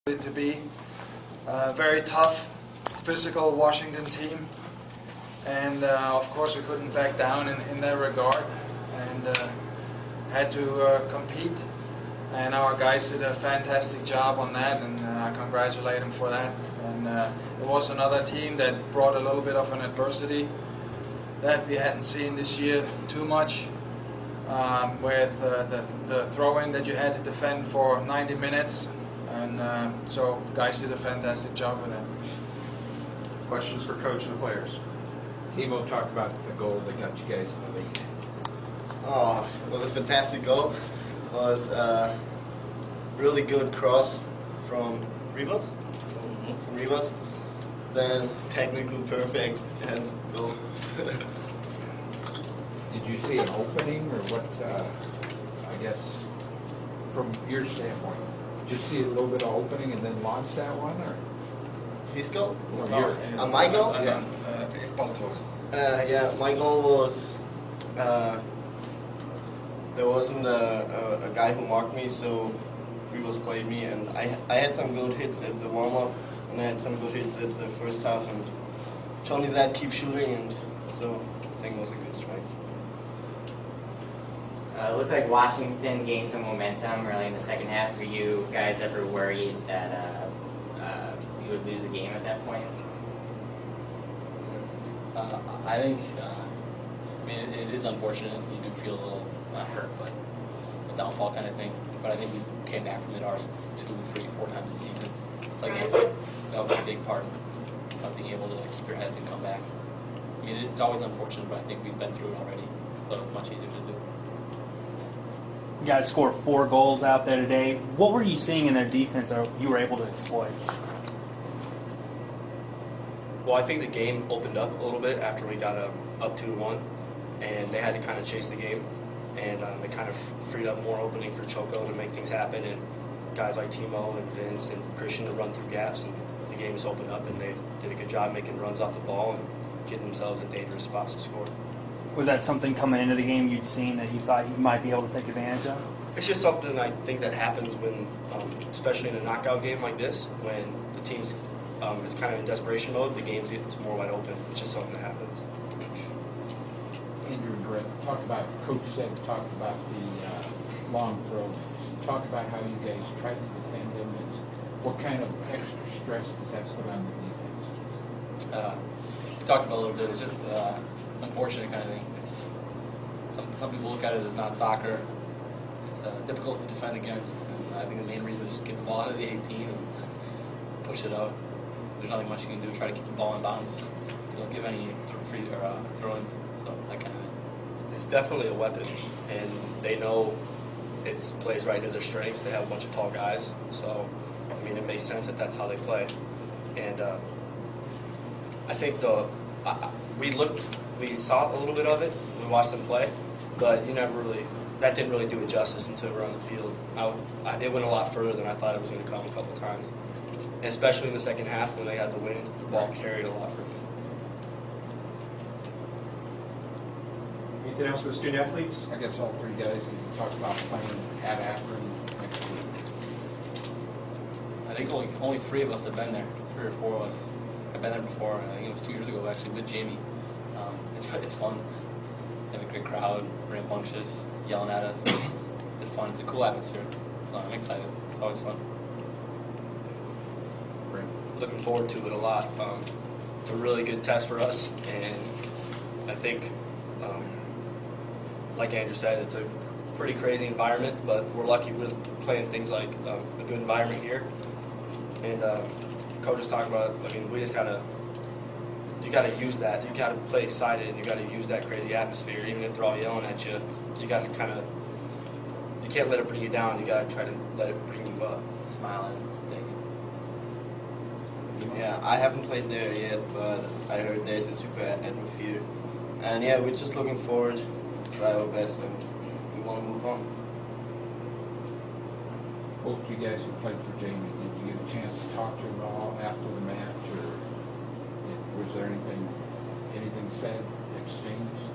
To be a very tough, physical Washington team, and of course we couldn't back down in that regard, and had to compete. And our guys did a fantastic job on that, and I congratulate them for that. And it was another team that brought a little bit of an adversity that we hadn't seen this year too much, with the throw-in that you had to defend for 90 minutes. And so guys did a fantastic job with that. Questions for Coach and the players? Timo talked about the goal that got you guys in the league. Oh, it was a fantastic goal. It was a really good cross from Rivas. Then technically perfect and goal. Did you see an opening or what, I guess, from your standpoint? Did you see a little bit of opening and then launch that one, or? His goal? Or yours? My goal? Yeah. Yeah, my goal was, there wasn't a guy who marked me, so Rivas played me, and I had some good hits at the warm-up, and I had some good hits at the first half, and Johnny said keep shooting, and so I think it was a good strike. It looked like Washington gained some momentum early in the second half. Were you guys ever worried that you would lose the game at that point? I think, I mean, it is unfortunate. You do feel a little, not hurt, but a downfall kind of thing. But I think we came back from it already 2, 3, 4 times this season. Like Nancy, that was a big part of being able to keep your heads and come back. I mean, it's always unfortunate, but I think we've been through it already, so it's much easier to do. You guys scored 4 goals out there today. What were you seeing in their defense that you were able to exploit? Well, I think the game opened up a little bit after we got up 2-1, and they had to kind of chase the game, and it kind of freed up more opening for Choco to make things happen, and guys like Timo and Vince and Christian to run through gaps, and the game just opened up, and they did a good job making runs off the ball and getting themselves in dangerous spots to score. Was that something coming into the game you'd seen that you thought you might be able to take advantage of? It's just something I think that happens when, especially in a knockout game like this, when the team's is kind of in desperation mode, the games get more wide open. It's just something that happens. Andrew and Brett talked about, Coach said, talked about the long throws. Talk about how you guys tried to defend them. What kind of extra stress does that put on the defense? We talked about it a little bit. It's just unfortunate kind of thing. It's some people look at it as not soccer. It's difficult to defend against, and I think the main reason is just get the ball out of the 18 and push it out. There's nothing much you can do to try to keep the ball in bounds. Don't give any free or throw-ins, so that kind of thing. It's definitely a weapon, and they know it plays right into their strengths. They have a bunch of tall guys, so I mean it makes sense that that's how they play. And I think we saw a little bit of it. We watched them play, but that didn't really do it justice until we were on the field. It went a lot further than I thought it was going to come a couple of times. And especially in the second half when they had the wind, the ball carried a lot for me. Anything else with the student athletes? I guess all 3 guys, you talked about playing at Akron next week. I think only 3 of us have been there. 3 or 4 of us have been there before. I think it was 2 years ago actually with Jamie. It's fun. They have a great crowd, rambunctious, yelling at us. It's fun. It's a cool atmosphere. So I'm excited. It's always fun. Looking forward to it a lot. It's a really good test for us, and I think, like Andrew said, it's a pretty crazy environment, but we're lucky we're playing things like a good environment here. And Coach is talking about, I mean, we just you got to use that. You got to play excited, and you got to use that crazy atmosphere, even if they're all yelling at you. You got to you can't let it bring you down. You got to try to let it bring you up. Smiling, take it. Yeah, I haven't played there yet, but I heard there's a super atmosphere. And yeah, we're just looking forward to try our best, and we want to move on. Both you guys who played for Jamie, did you get a chance to talk to him all after the match, or was there anything said, exchanged?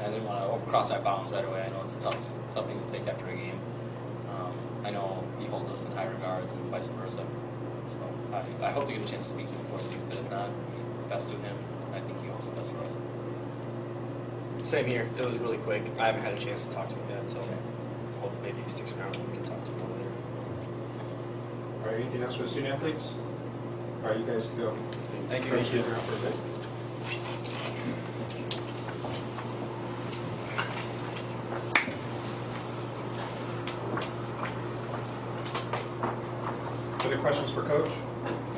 I didn't want to cross my bounds right away. I know it's a tough thing to take after a game. I know he holds us in high regards and vice versa. So I hope to get a chance to speak to him before he leaves, but if not, best to him. I think he hopes the best for us. Same here. It was really quick. I haven't had a chance to talk to him yet, so hope maybe he sticks around and we can talk to him later. All right, anything else for the student athletes? All right, you guys can go. Thank you. Thank you. Around for a bit. Other questions for Coach?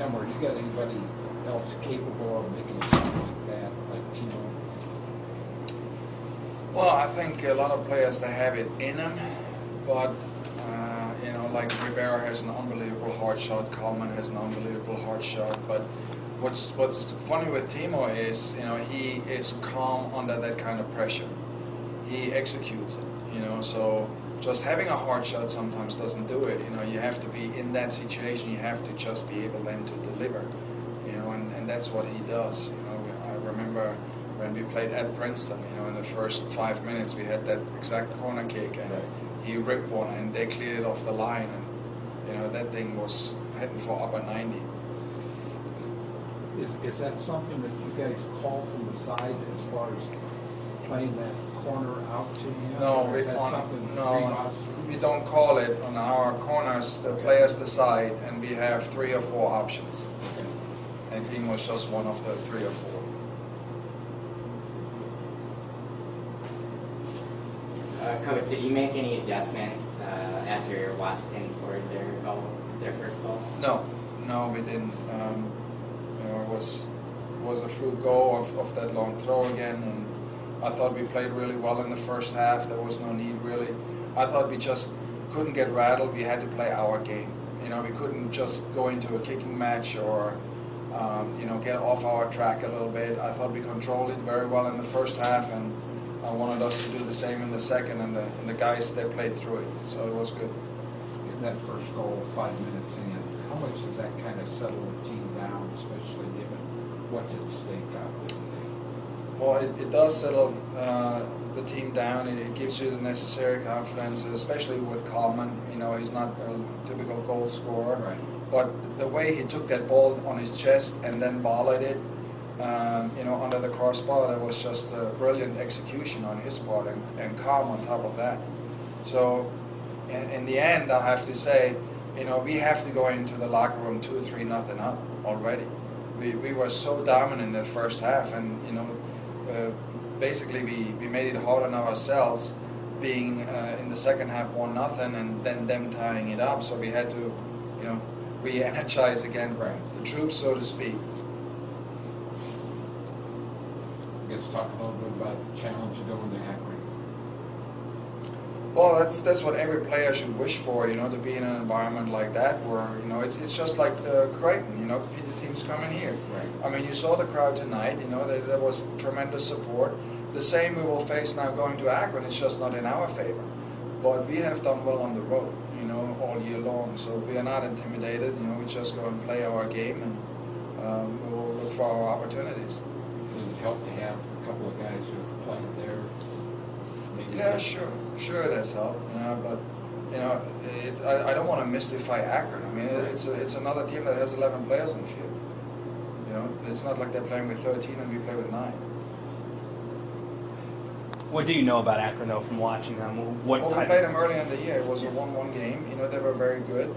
Emmer, you got anybody else capable of making a shot like that, like Timo? Well, I think a lot of players, they have it in them, but like Rivera has an unbelievable hard shot, Coleman has an unbelievable hard shot, but what's funny with Timo is, he is calm under that kind of pressure. He executes it, so just having a hard shot sometimes doesn't do it. You have to be in that situation, you have to just be able then to deliver, and that's what he does. I remember when we played at Princeton, in the first 5 minutes we had that exact corner kick, and he ripped one and they cleared it off the line, and that thing was heading for upper 90. Is that something that you guys call from the side as far as playing that corner out to him? No, or is that something we don't call it on our corners. The players decide, and we have 3 or 4 options. And he was just one of the 3 or 4. Coach, did you make any adjustments after Washington scored their first goal? No, we didn't. It was a through goal of that long throw again, and I thought we played really well in the first half. There was no need really. I thought we just couldn't get rattled. We had to play our game. We couldn't just go into a kicking match or get off our track a little bit. I thought we controlled it very well in the first half, and I wanted us to do the same in the second, and the guys, they played through it, so it was good. Getting that first goal 5 minutes in, how much does that kind of settle the team down, especially given what's at stake out there today? Well, it does settle the team down. It gives you the necessary confidence, especially with Coleman. He's not a typical goal scorer, Right. but the way he took that ball on his chest and then volleyed it, under the crossbar, that was just a brilliant execution on his part, and calm on top of that. So, in the end, I have to say, we have to go into the locker room 2-3-0 up already. We were so dominant in the first half, and basically we made it hard on ourselves, being in the second half 1-0, and then them tying it up. So we had to, re-energize again the troops, so to speak. I guess talk a little bit about the challenge of going to Akron. Well, that's what every player should wish for, to be in an environment like that where, it's just like Creighton, the team's coming here. Right. I mean, you saw the crowd tonight, there was tremendous support. The same we will face now going to Akron, it's just not in our favor. But we have done well on the road, all year long, so we are not intimidated, we just go and play our game, and we will look for our opportunities. Does it help to have a couple of guys who have played there? Maybe Yeah, sure it has helped, but I don't want to mystify Akron. I mean, it's another team that has 11 players on the field. It's not like they're playing with 13 and we play with 9. What do you know about Akron, though, from watching them? Well, we played them early in the year. It was a 1-1 game. They were very good.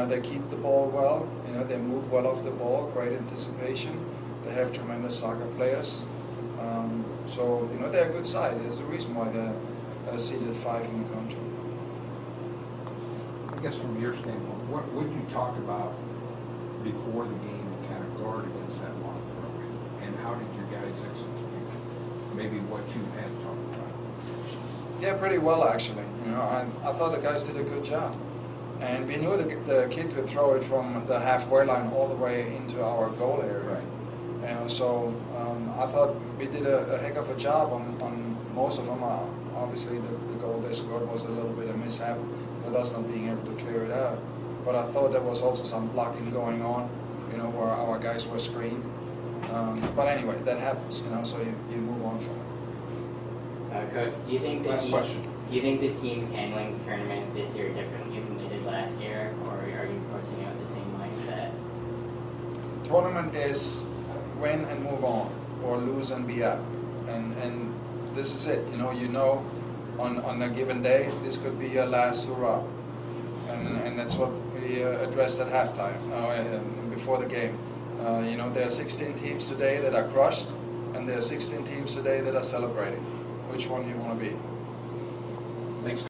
They keep the ball well. They move well off the ball. Great anticipation. They have tremendous soccer players. So they're a good side. There's a reason why they're seeded 5 in the country. I guess from your standpoint, what would you talk about before the game to kind of guard against that long throw? And how did your guys execute? Maybe what you had talked about. Yeah, pretty well actually. I thought the guys did a good job, and we knew the kid could throw it from the halfway line all the way into our goal area. Right. And so I thought we did a heck of a job on most of them. Obviously, the goal they scored was a little bit of mishap with us not being able to clear it out. But I thought there was also some blocking going on, where our guys were screened. But anyway, that happens, so you move on from it. Coach, do you think Last question. Do you think the team's handling the tournament this year differently than they did last year? tournament is win and move on, or lose and be out, and this is it. You know, on a given day, this could be your last hurrah, and that's what we addressed at halftime before the game. There are 16 teams today that are crushed, and there are 16 teams today that are celebrating. Which one do you want to be? Thanks.